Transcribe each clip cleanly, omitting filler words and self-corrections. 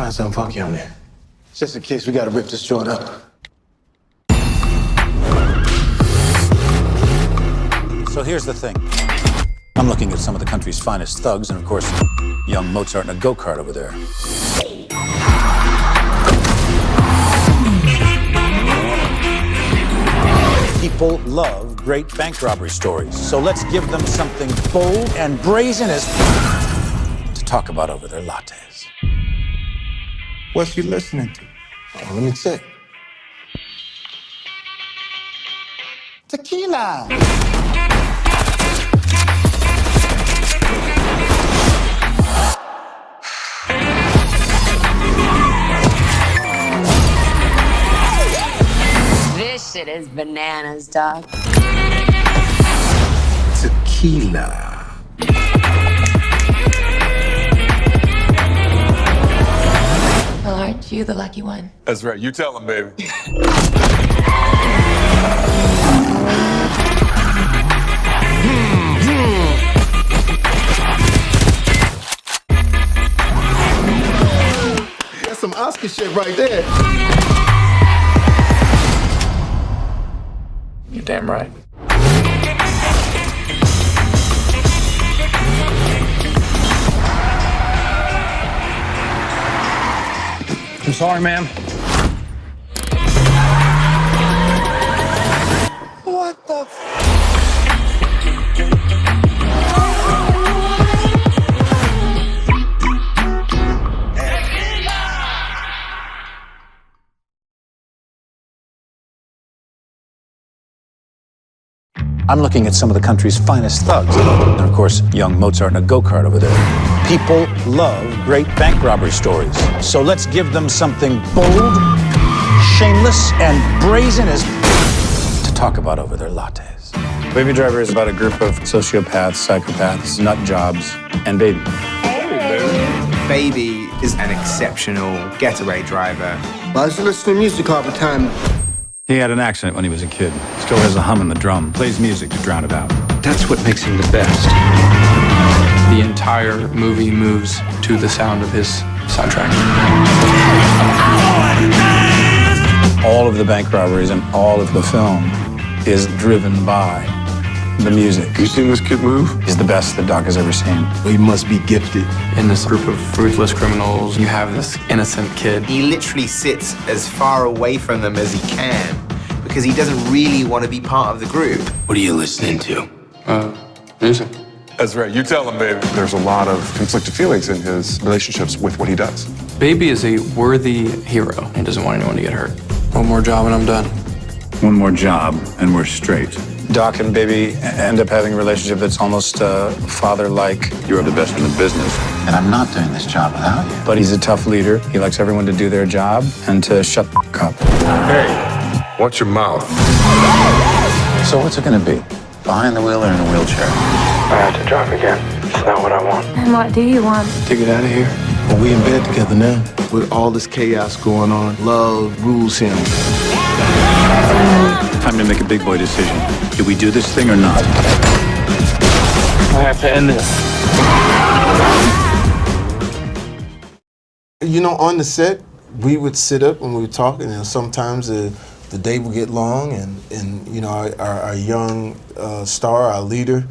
find something funky on there. Just in case we gotta rip this joint up. So here's the thing. I'm looking at some of the country's finest thugs, and of course, young Mozart in a go-kart over there. People love great bank robbery stories, so let's give them something bold and brazen as to talk about over their lattes. What's you listening to? Oh, let me check. Tequila. This shit is bananas, dog. Tequila. Well, aren't you the lucky one? That's right. You tell him, baby. That's some Oscar shit right there. You're damn right. I'm sorry, ma'am. What the I'm looking at some of the country's finest thugs, and of course, young Mozart in a go-kart over there. People love great bank robbery stories, so let's give them something bold, shameless, and brazen as to talk about over their lattes. Baby Driver is about a group of sociopaths, psychopaths, nut jobs, and Baby. Baby is an exceptional getaway driver. I used to listen to music all the time. He had an accident when he was a kid. Still has a hum in the drum. Plays music to drown it out. That's what makes him the best. The entire movie moves to the sound of his soundtrack. All of the bank robberies and all of the film is driven by the music. You seen this kid move? He's the best that Doc has ever seen. He must be gifted. In this group of ruthless criminals, you have this innocent kid. He literally sits as far away from them as he can because he doesn't really want to be part of the group. What are you listening to? Music. That's right. You tell him, baby. There's a lot of conflicted feelings in his relationships with what he does. Baby is a worthy hero. He doesn't want anyone to get hurt. One more job and I'm done. One more job and we're straight. Doc and Baby end up having a relationship that's almost father-like. You're the best in the business. And I'm not doing this job without you. But he's a tough leader. He likes everyone to do their job and to shut the f*** up. Hey, watch your mouth. So what's it gonna be? Behind the wheel or in a wheelchair? I had to drive again. It's not what I want. And what do you want? To get out of here. Are we in bed together now? With all this chaos going on, love rules him. Time to make a big boy decision. Do we do this thing or not? I have to end this. You know, on the set, we would sit up when we were talking, and sometimes the day would get long, and you know, our young star, our leader,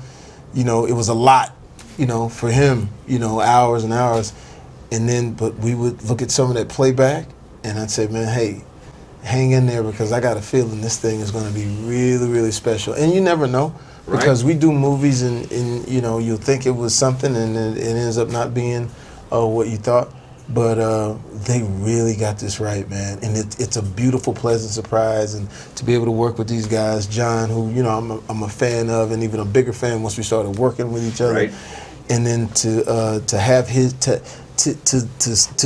you know, it was a lot, you know, for him, you know, hours and hours. And then, but we would look at some of that playback, and I'd say, man, hey, hang in there because I got a feeling this thing is going to be really, really special. And you never know, because we do movies and you know, you'll think it was something and it ends up not being what you thought. But they really got this right, man. And it's a beautiful, pleasant surprise. And to be able to work with these guys, Jon, who, you know, I'm a fan of, and even a bigger fan once we started working with each other. Right. And then to have his, to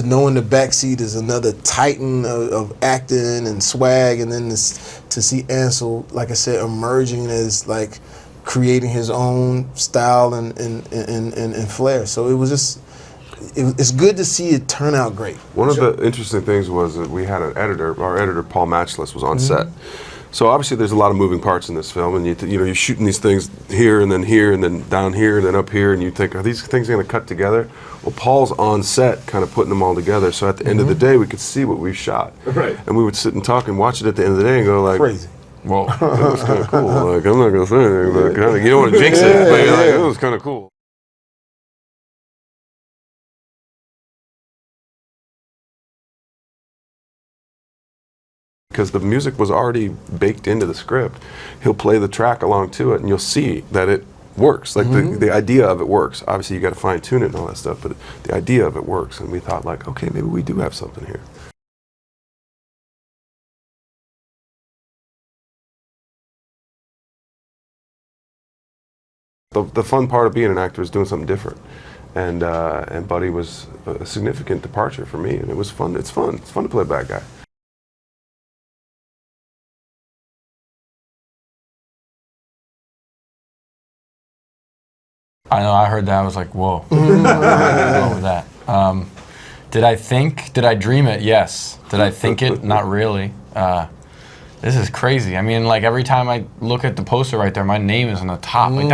know in the backseat is another titan of acting and swag, and then to see Ansel, like I said, emerging as like creating his own style and flair. So it was just, it's good to see it turn out great. One of the interesting things was that we had an editor, our editor Paul Matchless was on set. So obviously there's a lot of moving parts in this film, and you're shooting these things here and then down here and then up here, and you think, are these things going to cut together? Well, Paul's on set kind of putting them all together, so at the end of the day we could see what we've shot. Right. And we would sit and talk and watch it at the end of the day and go like, Crazy. well, that was kind of cool. Like, I'm not going to say anything, but kinda, you don't want to jinx it, but you're like, it was kind of cool. Because the music was already baked into the script. He'll play the track along to it, and you'll see that it works. Like the idea of it works. Obviously, you got to fine tune it and all that stuff, but the idea of it works. And we thought, like, okay, maybe we do have something here. The fun part of being an actor is doing something different. And Buddy was a significant departure for me, and it was fun. It's fun. It's fun to play a bad guy. I know, I heard that, I was like, whoa. Whoa with that. Did I dream it? Yes. Did I think it? Not really. This is crazy. I mean, like, every time I look at the poster right there, my name is on the top. Like,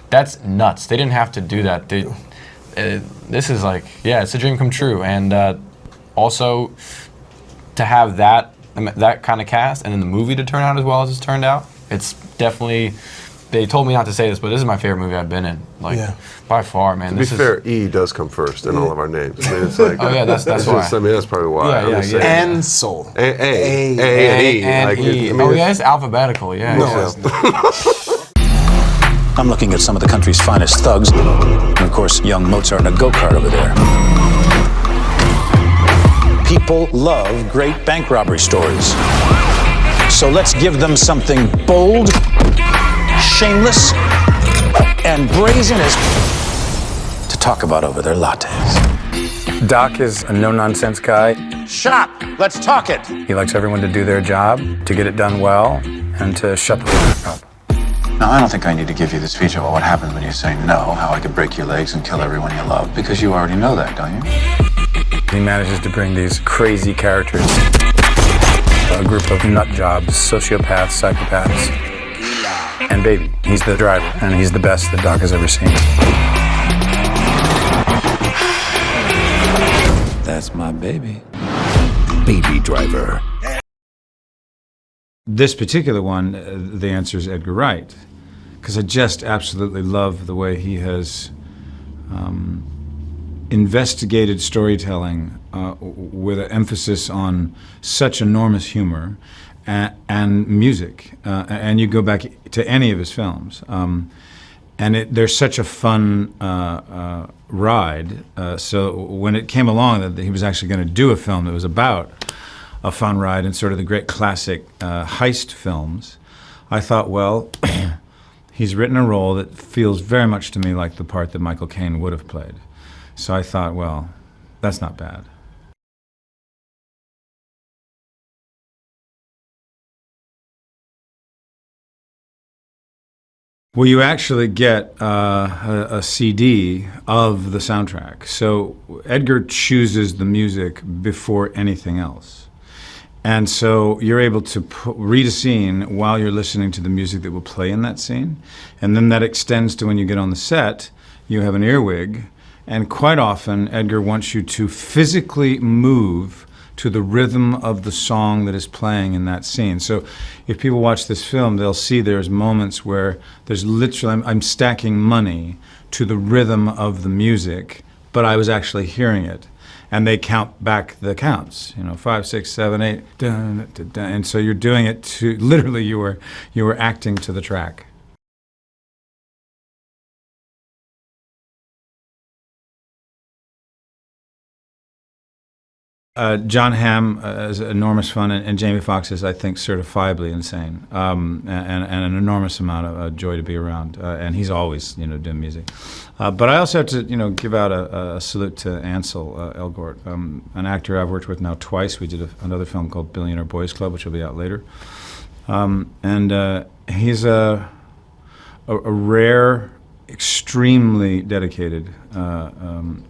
that's nuts. They didn't have to do that. This is like, yeah, it's a dream come true. And also, to have that kind of cast, and then the movie to turn out as well as it's turned out, it's definitely... They told me not to say this, but this is my favorite movie I've been in. Like, by far, man. To be fair, E does come first in all of our names. I mean, it's like, oh yeah, that's why. I mean, that's probably why. Yeah. Ansel. A and E. And E. Oh yeah, it's alphabetical. Yeah. No, it's not. I'm looking at some of the country's finest thugs, and of course, young Mozart in a go-kart over there. People love great bank robbery stories. So let's give them something bold, shameless, and brazen as to talk about over their lattes. Doc is a no-nonsense guy. Shut up! Let's talk it! He likes everyone to do their job, to get it done well, and to shut the fuck up. Now, I don't think I need to give you the speech about what happens when you say no, how I could break your legs and kill everyone you love, because you already know that, don't you? He manages to bring these crazy characters, a group of nut jobs, sociopaths, psychopaths, and Baby. He's the driver, and he's the best that Doc has ever seen. That's my baby. Baby Driver. This particular one, the answer is Edgar Wright, because I just absolutely love the way he has investigated storytelling with an emphasis on such enormous humor and music. And you go back to any of his films, and there's such a fun ride. So when it came along that he was actually going to do a film that was about a fun ride and sort of the great classic heist films, I thought, well, he's written a role that feels very much to me like the part that Michael Caine would have played. So I thought, well, that's not bad. Well, you actually get a CD of the soundtrack. So Edgar chooses the music before anything else. And so you're able to read a scene while you're listening to the music that will play in that scene. And then that extends to when you get on the set, you have an earwig. And quite often, Edgar wants you to physically move to the rhythm of the song that is playing in that scene. So if people watch this film, they'll see there's moments where there's literally, I'm stacking money to the rhythm of the music, but I was actually hearing it. And they count back the counts, 5, 6, 7, 8, dun, dun, dun, and so you're doing it to, literally you were acting to the track. Jon Hamm is enormous fun, and Jamie Foxx is, I think, certifiably insane, and an enormous amount of joy to be around. And he's always, doing music. But I also have to, give out a salute to Ansel Elgort, an actor I've worked with now twice. We did another film called Billionaire Boys Club, which will be out later. And he's a rare, extremely dedicated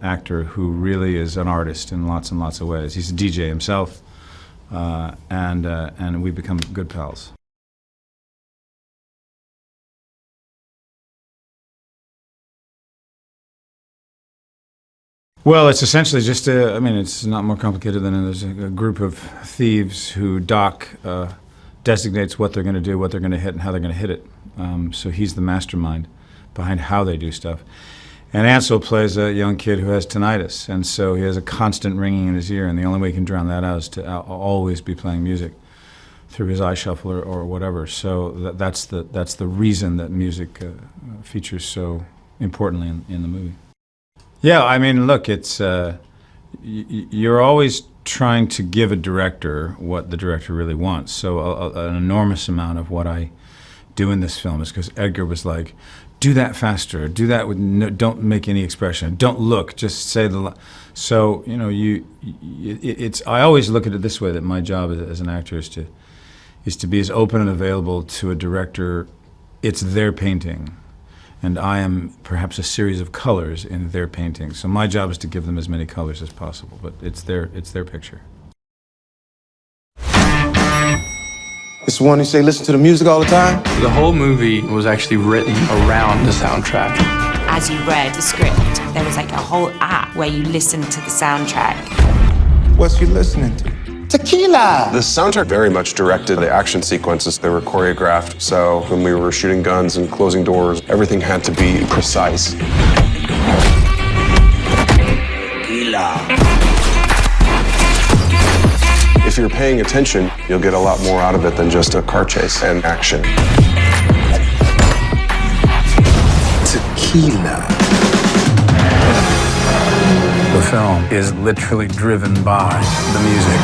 actor who really is an artist in lots and lots of ways. He's a DJ himself, and we've become good pals. Well, it's essentially just it's not more complicated than there's a group of thieves who Doc designates what they're going to do, what they're going to hit, and how they're going to hit it. So he's the mastermind behind how they do stuff. And Ansel plays a young kid who has tinnitus, and so he has a constant ringing in his ear, and the only way he can drown that out is to always be playing music through his eye shuffle or whatever. So that's the reason that music features so importantly in the movie. Yeah, I mean, look, it's you're always trying to give a director what the director really wants. So an enormous amount of what I do in this film is because Edgar was like, do that faster, do that with don't make any expression, don't look, just say the so I always look at it this way, that my job as an actor is to be as open and available to a director. It's their painting, and I am perhaps a series of colors in their painting. So my job is to give them as many colors as possible, but it's their picture. It's the one you say listen to the music all the time? The whole movie was actually written around the soundtrack. As you read the script, there was like a whole app where you listened to the soundtrack. What's you listening to? Tequila! The soundtrack very much directed the action sequences. They were choreographed, so when we were shooting guns and closing doors, everything had to be precise. Tequila. If you're paying attention, you'll get a lot more out of it than just a car chase and action. Tequila. The film is literally driven by the music.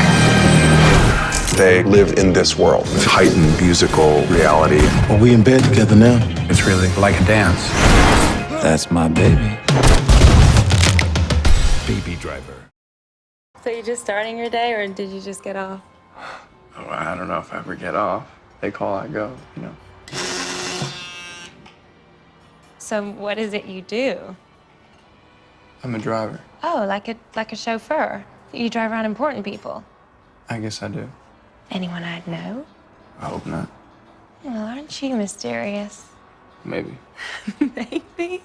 They live in this world. Heightened musical reality. Are we in bed together now? It's really like a dance. That's my baby. Baby Driver. So you're just starting your day, or did you just get off? Oh, I don't know if I ever get off. They call, I go, So what is it you do? I'm a driver. Oh, like a chauffeur. You drive around important people. I guess I do. Anyone I'd know? I hope not. Well, aren't you mysterious? Maybe. Maybe.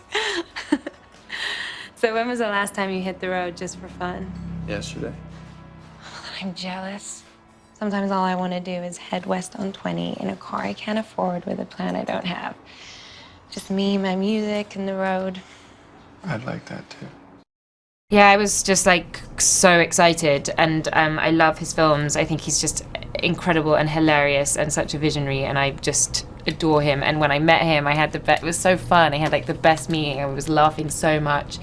So when was the last time you hit the road just for fun? Yesterday. I'm jealous. Sometimes all I want to do is head west on 20 in a car I can't afford with a plan I don't have. Just me, my music, and the road. I'd like that too. Yeah, I was just like so excited, and I love his films. I think he's just incredible and hilarious and such a visionary, and I just adore him. And when I met him, I had it was so fun. I had like the best meeting. I was laughing so much.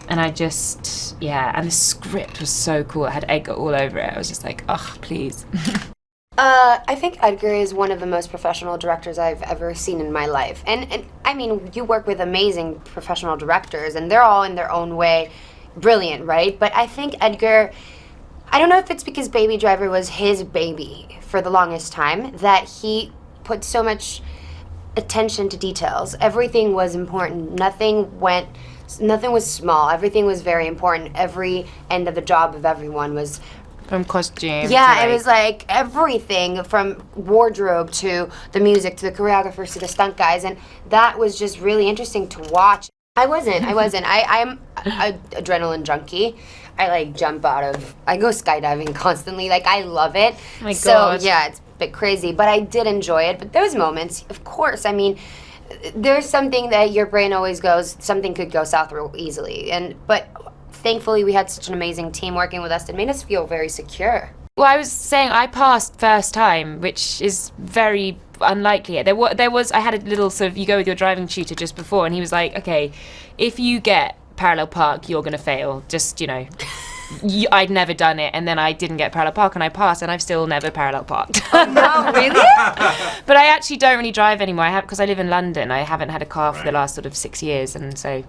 And I just, and the script was so cool. It had Edgar all over it. I was just like, oh, please. I think Edgar is one of the most professional directors I've ever seen in my life. And I mean, you work with amazing professional directors, and they're all in their own way brilliant, right? But I think Edgar, I don't know if it's because Baby Driver was his baby for the longest time, that he put so much attention to details. Everything was important. Nothing was small. Everything was very important. Every end of the job of everyone was... From costume Yeah, it was like everything from wardrobe to the music to the choreographers to the stunt guys, and that was just really interesting to watch. I wasn't. I'm an adrenaline junkie. I like jump I go skydiving constantly. Like, I love it. Oh my God. So, yeah, it's a bit crazy, but I did enjoy it. But those moments, of course, I mean, there's something that your brain always goes, something could go south real easily. But thankfully, we had such an amazing team working with us that made us feel very secure. Well, I was saying I passed first time, which is very unlikely. I had a little sort of, you go with your driving tutor just before, and he was like, okay, if you get parallel park, you're going to fail. Just, I'd never done it, and then I didn't get parallel park, and I passed, and I've still never parallel parked. Oh, no, really? But I actually don't really drive anymore. Because I live in London. I haven't had a car for the last sort of 6 years, and so...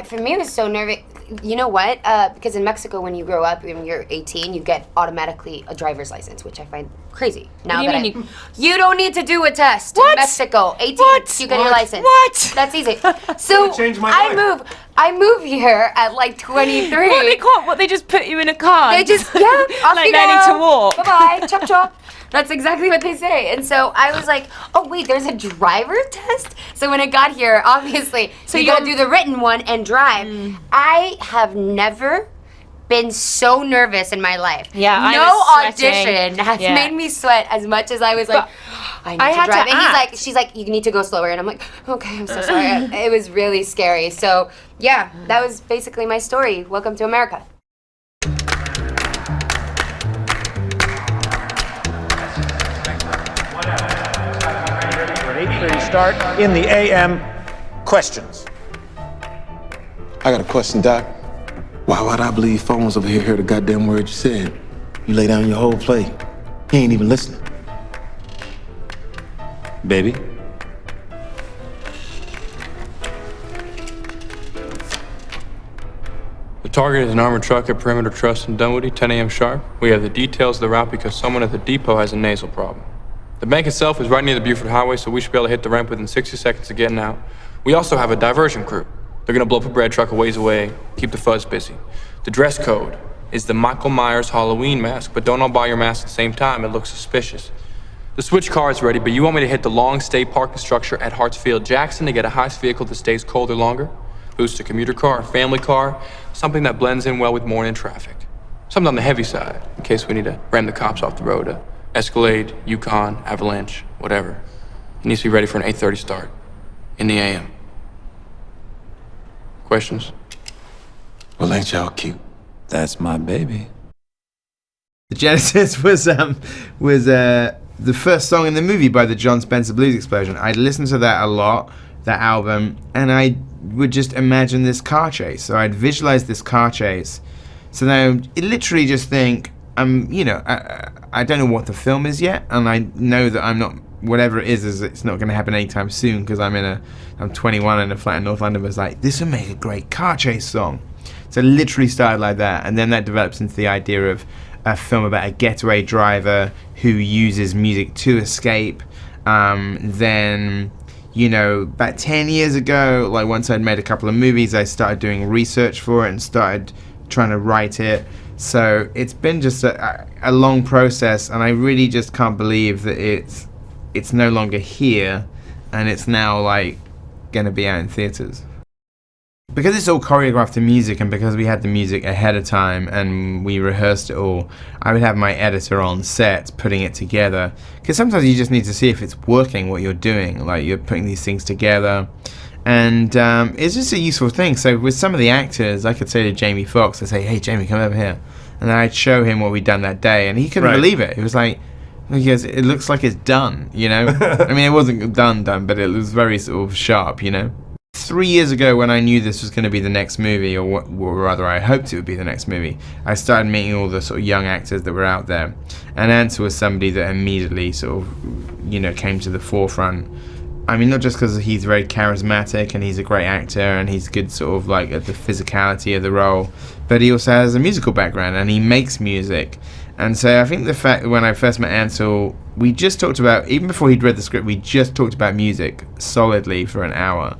For me, it was so nervous. You know what? Because in Mexico, when you grow up, when you're 18, you get automatically a driver's license, which I find crazy. Now that you don't need to do a test in Mexico. 18, you get your license. What? That's easy. So I move here at like 23. What, they can't? What, they just put you in a car? They just, off like you learning go. to walk. Bye-bye, chop chop. That's exactly what they say. And so I was like, oh, wait, there's a driver test? So when I got here, obviously, so you got to do the written one and drive. I have never been so nervous in my life. Yeah, I no was sweating. audition has Yeah. made me sweat as much as I was like, I need to had drive. to And act. she's like, you need to go slower. And I'm like, okay, I'm so sorry. It was really scary. So yeah, that was basically my story. Welcome to America. For an 8:30 start in the AM. Questions. I got a question, Doc. Why would I believe phones over here hear the goddamn word you said? You lay down your whole play. He ain't even listening. Baby? The target is an armored truck at Perimeter Trust in Dunwoody, 10 a.m. sharp. We have the details of the route because someone at the depot has a nasal problem. The bank itself is right near the Buford Highway, so we should be able to hit the ramp within 60 seconds of getting out. We also have a diversion crew. They're gonna blow up a bread truck a ways away, keep the fuzz busy. The dress code is the Michael Myers Halloween mask, but don't all buy your mask at the same time, it looks suspicious. The switch car is ready, but you want me to hit the long stay parking structure at Hartsfield Jackson to get a heist vehicle that stays colder longer? Boost a commuter car, a family car, something that blends in well with morning traffic. Something on the heavy side, in case we need to ram the cops off the road. Escalade, Yukon, Avalanche, whatever. It needs to be ready for an 8:30 start in the AM. Questions? Well, ain't y'all cute? That's my baby. The Genesis was the first song in the movie by the John Spencer Blues Explosion. I'd listened to that a lot, that album, and I would just imagine this car chase. So I'd visualize this car chase. So now I literally just think, I don't know what the film is yet, and I know that I'm not, whatever it is it's not going to happen anytime soon because I'm 21 in a flat in North London. But it's like, this would make a great car chase song. So it literally started like that, and then that develops into the idea of a film about a getaway driver who uses music to escape. Then, about 10 years ago, like once I'd made a couple of movies, I started doing research for it and started trying to write it. So it's been just a long process, and I really just can't believe that it's no longer here, and it's now like going to be out in theaters. Because it's all choreographed to music, and because we had the music ahead of time and we rehearsed it all, I would have my editor on set putting it together. Because sometimes you just need to see if it's working, what you're doing. Like, you're putting these things together. And it's just a useful thing. So with some of the actors, I could say to Jamie Foxx, I'd say, hey, Jamie, come over here. And then I'd show him what we'd done that day, and he couldn't believe it. It was like, he goes, it looks like it's done, I mean, it wasn't done, but it was very sort of sharp, 3 years ago, when I knew this was going to be the next movie, or rather I hoped it would be the next movie, I started meeting all the sort of young actors that were out there. And Ansel was somebody that immediately sort of, came to the forefront. I mean, not just because he's very charismatic and he's a great actor and he's good sort of like at the physicality of the role, but he also has a musical background and he makes music. And so I think the fact that when I first met Ansel, we just talked about, even before he'd read the script, we just talked about music solidly for an hour.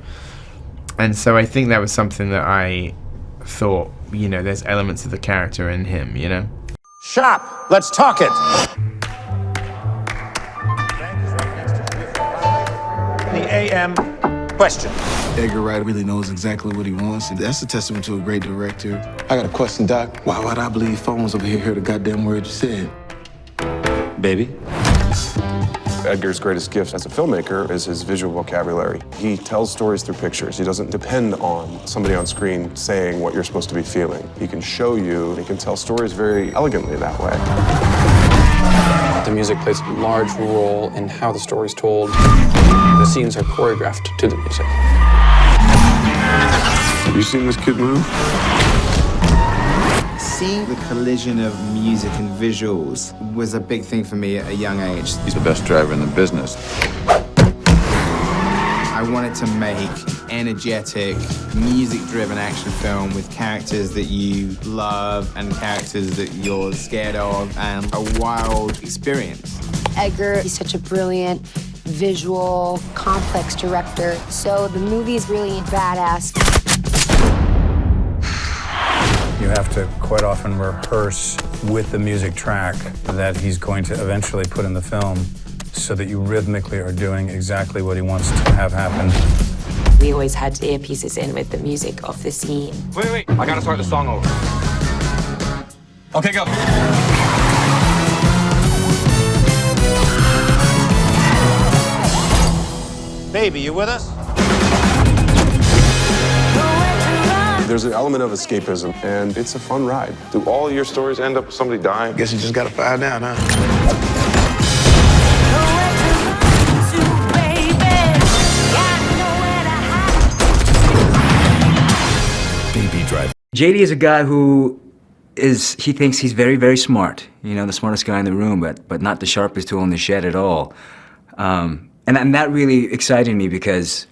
And so I think that was something that I thought, there's elements of the character in him, Shop. Let's talk it. The AM question. Edgar Wright really knows exactly what he wants, and that's a testament to a great director. I got a question, Doc. Why would I believe phones over here hear the goddamn word you said? Baby? Edgar's greatest gift as a filmmaker is his visual vocabulary. He tells stories through pictures. He doesn't depend on somebody on screen saying what you're supposed to be feeling. He can show you, and he can tell stories very elegantly that way. The music plays a large role in how the story's told. The scenes are choreographed to the music. Have you seen this kid move? Seeing the collision of music and visuals was a big thing for me at a young age. He's the best driver in the business. I wanted to make energetic, music-driven action film with characters that you love and characters that you're scared of, and a wild experience. Edgar, he's such a brilliant, visual, complex director. So the movie is really badass. You have to quite often rehearse with the music track that he's going to eventually put in the film so that you rhythmically are doing exactly what he wants to have happen. We always had earpieces in with the music of the scene. Wait, I gotta start the song over. Okay, go. Baby, you with us? There's an element of escapism, and it's a fun ride. Do all your stories end up with somebody dying? Guess you just gotta find out, huh? Baby Driver. JD is a guy who he thinks he's very, very smart. You know, the smartest guy in the room, but not the sharpest tool in the shed at all. And that really excited me because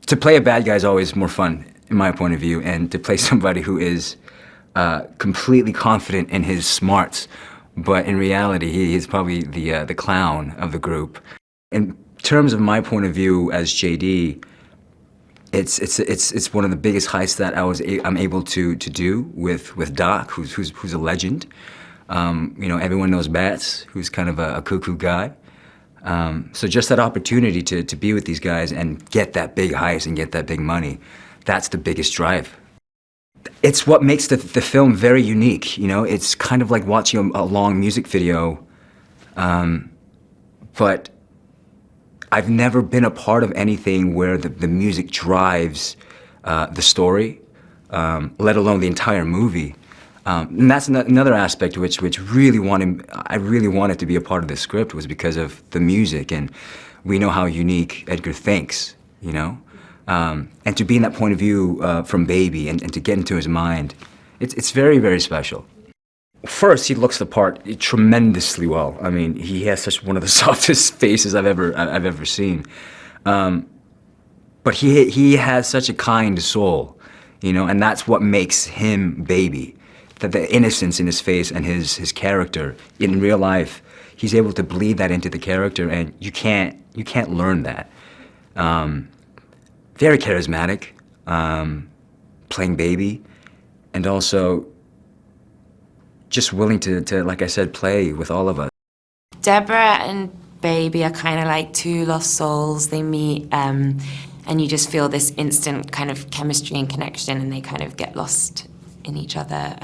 to play a bad guy is always more fun, in my point of view, and to play somebody who is completely confident in his smarts, but in reality, he is probably the clown of the group. In terms of my point of view as JD, it's one of the biggest heists that I'm able to do with Doc, who's a legend. You know, everyone knows Bats, who's kind of a cuckoo guy. So just that opportunity to be with these guys and get that big heist and get that big money, that's the biggest drive. It's what makes the film very unique, you know? It's kind of like watching a long music video, but I've never been a part of anything where the music drives the story, let alone the entire movie. And that's another aspect which I really wanted to be a part of the script, was because of the music, and we know how unique Edgar thinks, you know? And to be in that point of view from Baby and to get into his mind, it's very, very special. First, he looks the part tremendously well. I mean, he has one of the softest faces I've ever seen. But he has such a kind soul, you know, and that's what makes him Baby. That the innocence in his face and his character in real life, he's able to bleed that into the character, and you can't learn that. Very charismatic, playing Baby, and also just willing to, like I said, play with all of us. Debora and Baby are kind of like two lost souls. They meet, and you just feel this instant kind of chemistry and connection, and they kind of get lost in each other.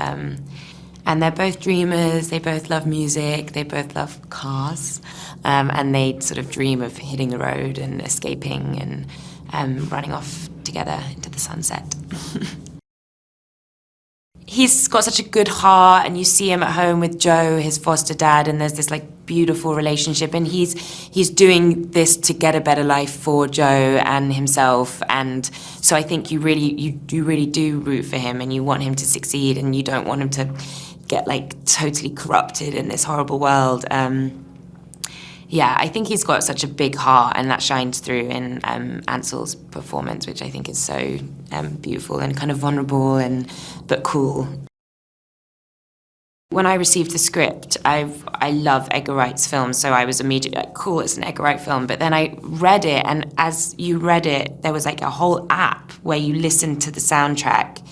And they're both dreamers, they both love music, they both love cars, and they sort of dream of hitting the road and escaping and running off together into the sunset. He's got such a good heart, and you see him at home with Joe, his foster dad, and there's this like beautiful relationship, and he's doing this to get a better life for Joe and himself, and so I think you really do root for him, and you want him to succeed, and you don't want him to get like totally corrupted in this horrible world. Yeah, I think he's got such a big heart, and that shines through in Ansel's performance, which I think is so beautiful and kind of vulnerable but cool. When I received the script, I love Edgar Wright's films, so I was immediately like, cool, it's an Edgar Wright film. But then I read it, and as you read it, there was like a whole app where you listened to the soundtrack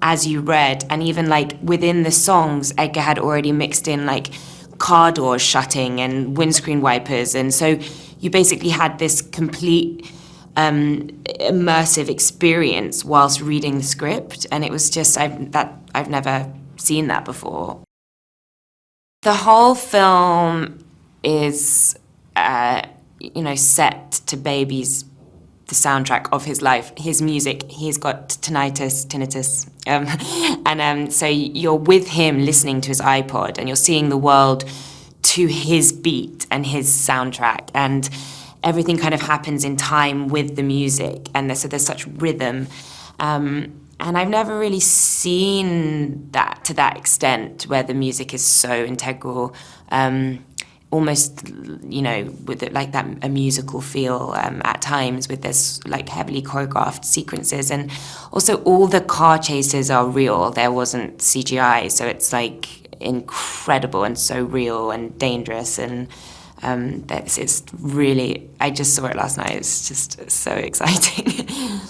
as you read, and even like within the songs, Edgar had already mixed in like car doors shutting and windscreen wipers, and so you basically had this complete immersive experience whilst reading the script, and it was just I've never seen that before. The whole film is set to Baby's the soundtrack of his life, his music. He's got tinnitus, and so you're with him listening to his iPod, and you're seeing the world to his beat and his soundtrack, and everything kind of happens in time with the music, and so there's such rhythm. And I've never really seen that to that extent, where the music is so integral. Almost, with like that a musical feel at times, with this like heavily choreographed sequences, and also all the car chases are real. There wasn't CGI, so it's like incredible and so real and dangerous, and it's really. I just saw it last night. It's just so exciting.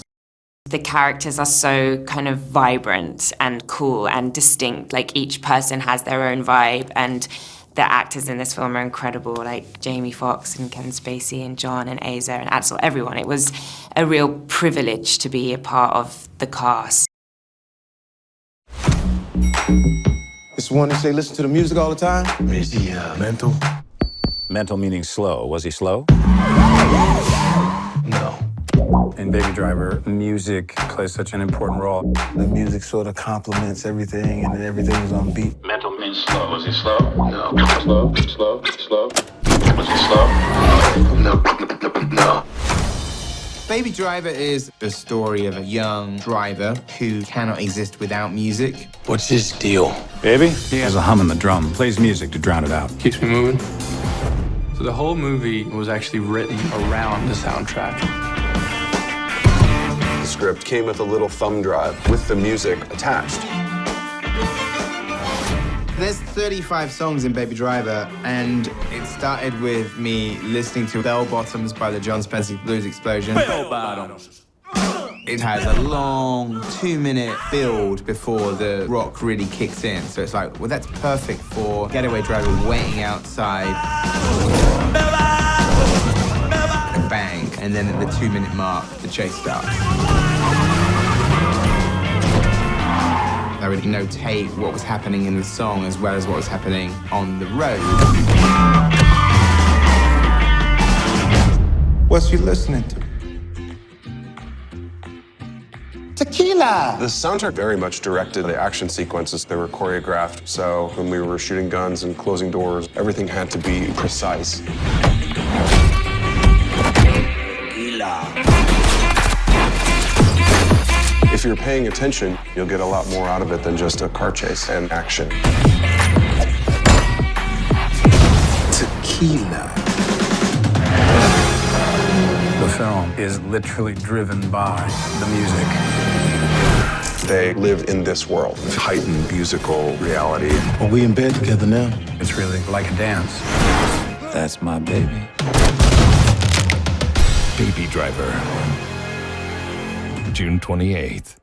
The characters are so kind of vibrant and cool and distinct. Like each person has their own vibe, and the actors in this film are incredible, like Jamie Foxx and Kevin Spacey and Jon and Eiza and Ansel, everyone. It was a real privilege to be a part of the cast. It's the one that say listen to the music all the time? Is he mental? Mental meaning slow. Was he slow? No. In Baby Driver, music plays such an important role. The music sort of complements everything, and then everything was on beat. Mental means slow. Was he slow? No. Slow. Was he slow? No. Baby Driver is the story of a young driver who cannot exist without music. What's his deal? Baby? He has a hum in the drum, plays music to drown it out. Keeps me moving. So the whole movie was actually written around the soundtrack. The script came with a little thumb drive with the music attached. There's 35 songs in Baby Driver, and it started with me listening to Bell Bottoms by the Jon Spencer Blues Explosion. Bell Bottoms. It has a long 2-minute build before the rock really kicks in. So it's like, well, that's perfect for Getaway Driver waiting outside. A bang, and then at the 2-minute mark, the chase starts. I would notate what was happening in the song as well as what was happening on the road. What's you listening to? Tequila! The soundtrack very much directed the action sequences. They were choreographed, so when we were shooting guns and closing doors, everything had to be precise. If you're paying attention, you'll get a lot more out of it than just a car chase and action. Tequila. The film is literally driven by the music. They live in this world, heightened musical reality. Are we in bed together now? It's really like a dance. That's my baby. Baby Driver. June 28th.